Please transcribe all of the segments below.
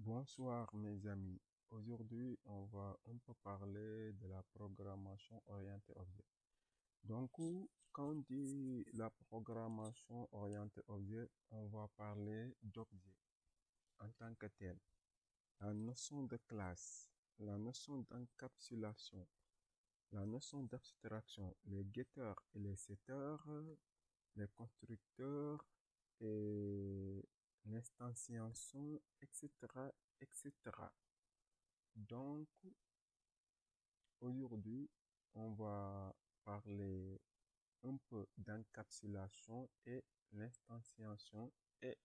Bonsoir mes amis. Aujourd'hui, on va un peu parler de la programmation orientée objet. Donc, quand on dit la programmation orientée objet, on va parler d'objet en tant que tel. La notion de classe, la notion d'encapsulation, la notion d'abstraction, les getters et les setters, les constructeurs et l'instanciation, etc., etc. Donc, aujourd'hui, on va parler un peu d'encapsulation et l'instanciation et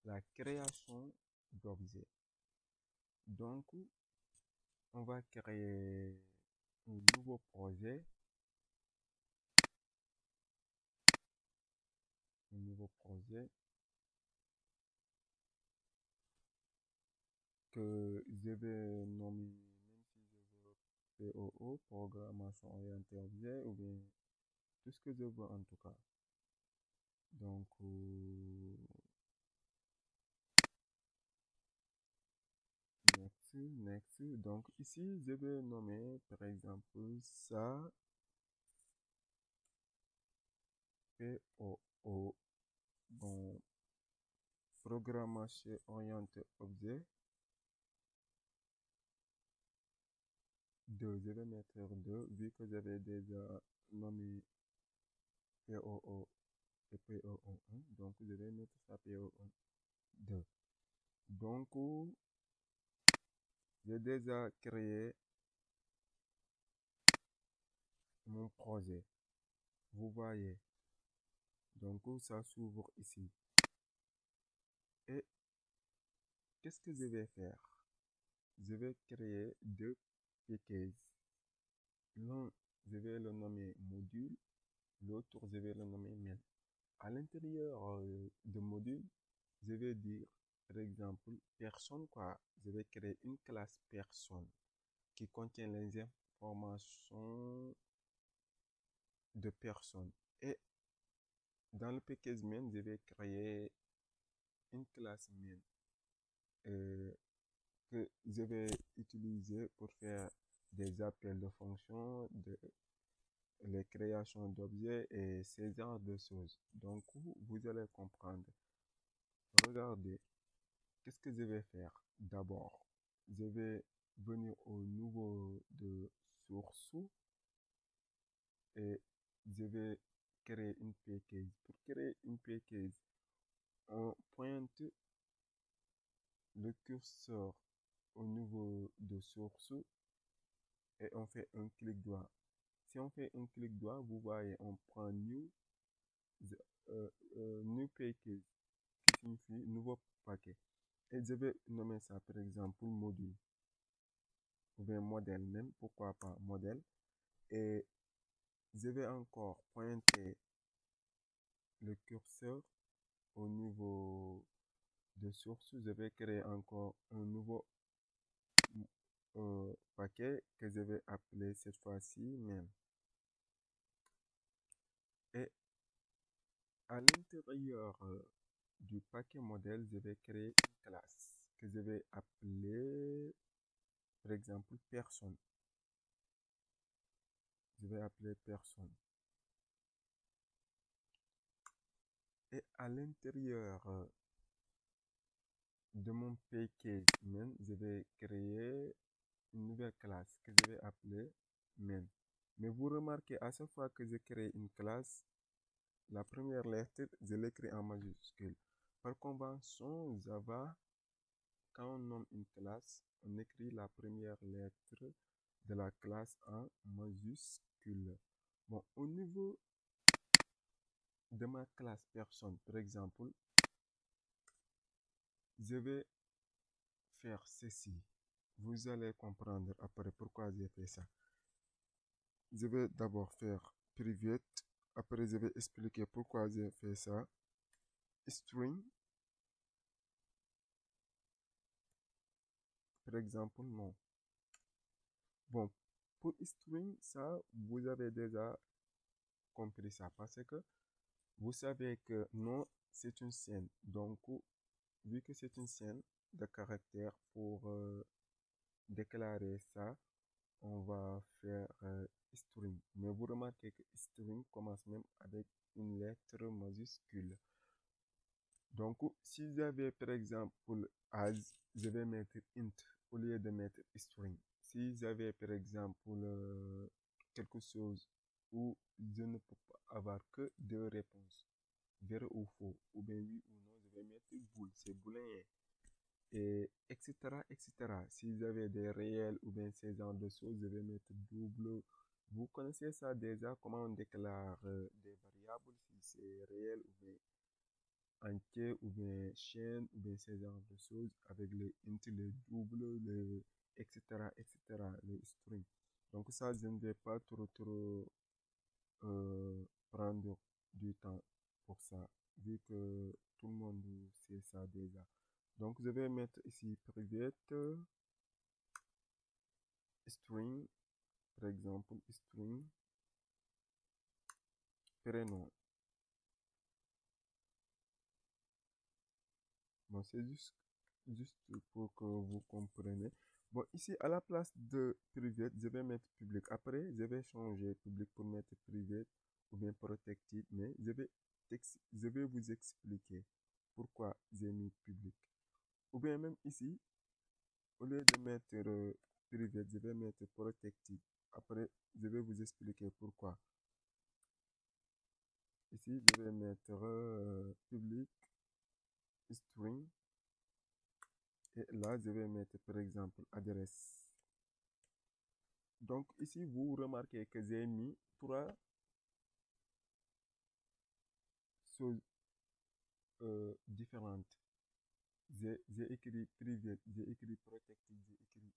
la création d'objets. Donc, on va créer un nouveau projet que je vais nommer, même si je veux POO, programmation orientée objet, ou bien tout ce que je veux en tout cas. Donc, next. Donc, ici, je vais nommer, par exemple, ça POO. Bon, programmation orientée objet. 2, je vais mettre 2, vu que j'avais déjà nommé POO et POO1. Donc, je vais mettre ça POO 2. Donc, j'ai déjà créé mon projet. Vous voyez. Donc, ça s'ouvre ici. Et qu'est-ce que je vais faire? Je vais créer deux packages. L'un, je vais le nommer module. L'autre, je vais le nommer main. À l'intérieur de module, je vais dire, par exemple, personne, quoi. Je vais créer une classe personne qui contient les informations de personne. Et dans le package main, je vais créer une classe main que je vais utiliser pour faire des appels de fonctions, les créations d'objets et ces genres de choses. Donc, vous allez comprendre. Regardez, qu'est-ce que je vais faire? D'abord, je vais venir au niveau de source et je vais créer une package. Pour créer une package, on pointe le curseur au niveau de source et on fait un clic droit. Si on fait un clic droit, vous voyez, on prend new package, qui signifie nouveau paquet. Et je vais nommer ça, par exemple, module, ou bien modèle même, pourquoi pas modèle. Et je vais encore pointer le curseur au niveau de source. Je vais créer encore un nouveau paquet que je vais appeler cette fois-ci même. Et à l'intérieur du paquet modèle, je vais créer une classe que je vais appeler, par exemple, personne. Je vais appeler personne. Et à l'intérieur de mon package main, je vais créer une nouvelle classe que je vais appeler main. Mais vous remarquez, à chaque fois que je crée une classe, la première lettre, je l'écris en majuscule. Par convention Java, quand on nomme une classe, on écrit la première lettre de la classe en majuscule. Bon, au niveau de ma classe personne, par exemple, je vais faire ceci. Vous allez comprendre après pourquoi j'ai fait ça. Je vais d'abord faire private. Après, je vais expliquer pourquoi j'ai fait ça. String. Par exemple, non. Bon, pour string, ça, vous avez déjà compris ça parce que vous savez que non, c'est une scène. Donc, vu que c'est une scène, de caractères pour déclarer ça. On va faire string. Mais vous remarquez que string commence même avec une lettre majuscule. Donc, si vous avez par exemple as, je vais mettre int au lieu de mettre string. Si vous avez par exemple quelque chose où je ne peux pas avoir que deux réponses, vrai ou faux, ou bien oui ou non, je vais mettre bool, c'est booléen, et etc., etc. Si vous avez des réels ou bien ces genres de choses, je vais mettre double. Vous connaissez ça déjà, comment on déclare des variables, si c'est réel ou bien entier ou bien chaîne ou bien ces genres de choses avec les int, les doubles, les etc., etc., les strings. Donc ça, je ne vais pas trop prendre du temps pour ça, vu que tout le monde sait ça déjà. Donc je vais mettre ici private string, par exemple string prénom. Bon, c'est juste pour que vous compreniez. Bon, ici, à la place de private, je vais mettre public. Après, je vais changer public pour mettre private ou bien protected, mais je vais vous expliquer pourquoi j'ai mis public. Ou bien même ici, au lieu de mettre private, je vais mettre protected. Après, je vais vous expliquer pourquoi. Ici, je vais mettre public string. Et là, je vais mettre par exemple adresse. Donc ici, vous remarquez que j'ai mis trois choses différentes. J'ai écrit privé, j'ai écrit protected, j'ai écrit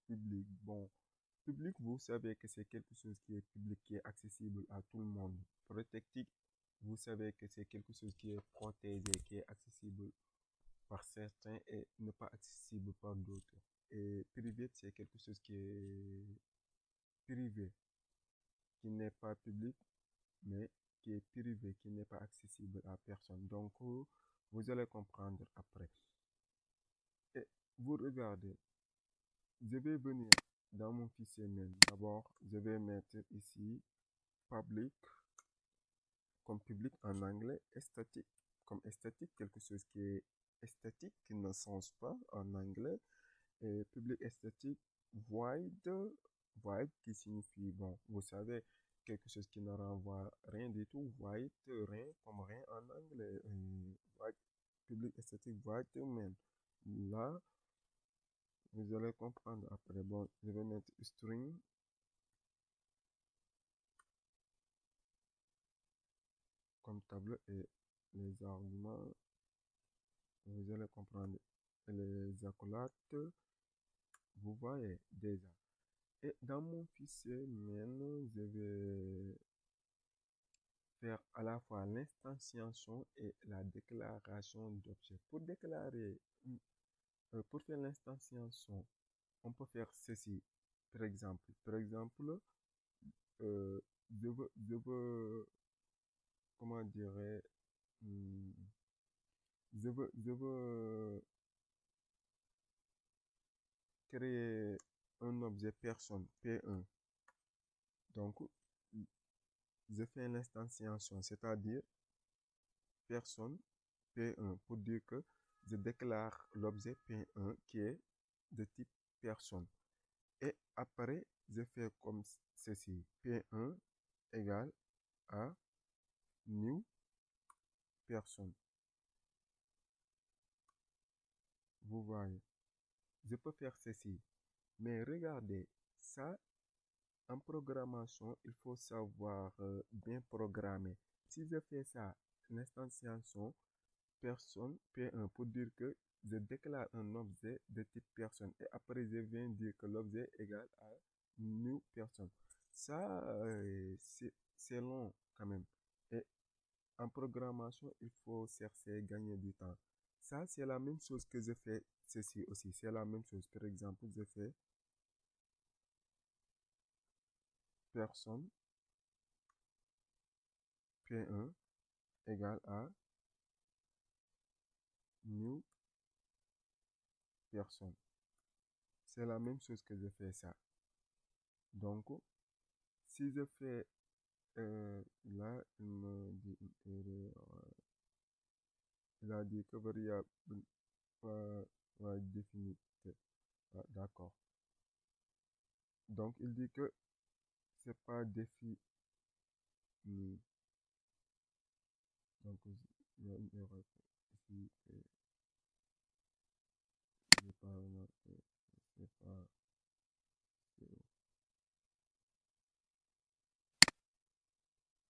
public. Bon, public, vous savez que c'est quelque chose qui est public, qui est accessible à tout le monde. Protected, vous savez que c'est quelque chose qui est protégé, qui est accessible par certains et ne pas accessible par d'autres. Et privé, c'est quelque chose qui est privé, qui n'est pas public, mais qui est privé, qui n'est pas accessible à personne. Donc, vous allez comprendre après. Et vous regardez, je vais venir dans mon fichier main. D'abord, je vais mettre ici public comme public en anglais, et statique comme statique, quelque chose qui est statique, qui ne change pas en anglais. Et public statique, void, void qui signifie, bon, vous savez, quelque chose qui ne renvoie rien du tout, void, rien, comme rien en anglais. Void, public statique, void même. Là, vous allez comprendre après. Bon, je vais mettre string comme table et les arguments, vous allez comprendre. Et les accolades, vous voyez déjà. Et dans mon fichier main, je vais faire à la fois l'instanciation et la déclaration d'objet. Pour déclarer, pour faire l'instanciation, on peut faire ceci. Par exemple, euh, comment dirais, hum, je veux créer un objet personne P1. Donc, je fais l'instanciation, c'est-à-dire personne P1 pour dire que je déclare l'objet P1 qui est de type personne. Et après, je fais comme ceci. P1 égale à new person. Vous voyez, je peux faire ceci. Mais regardez, ça, en programmation, il faut savoir bien programmer. Si je fais ça, l'instanciation personne P1 pour dire que je déclare un objet de type personne et après je viens dire que l'objet est égal à new person. Ça, c'est long quand même. Et en programmation, il faut chercher gagner du temps. Ça, c'est la même chose que je fais ceci aussi. C'est la même chose. Par exemple, je fais personne P1 égale à new personne. C'est la même chose que je fais ça. Donc, si je fais là, il me dit une erreur. Il a dit que variable va être définie. Ah, d'accord. Donc, il dit que c'est pas défini. Donc, il y a une erreur ici.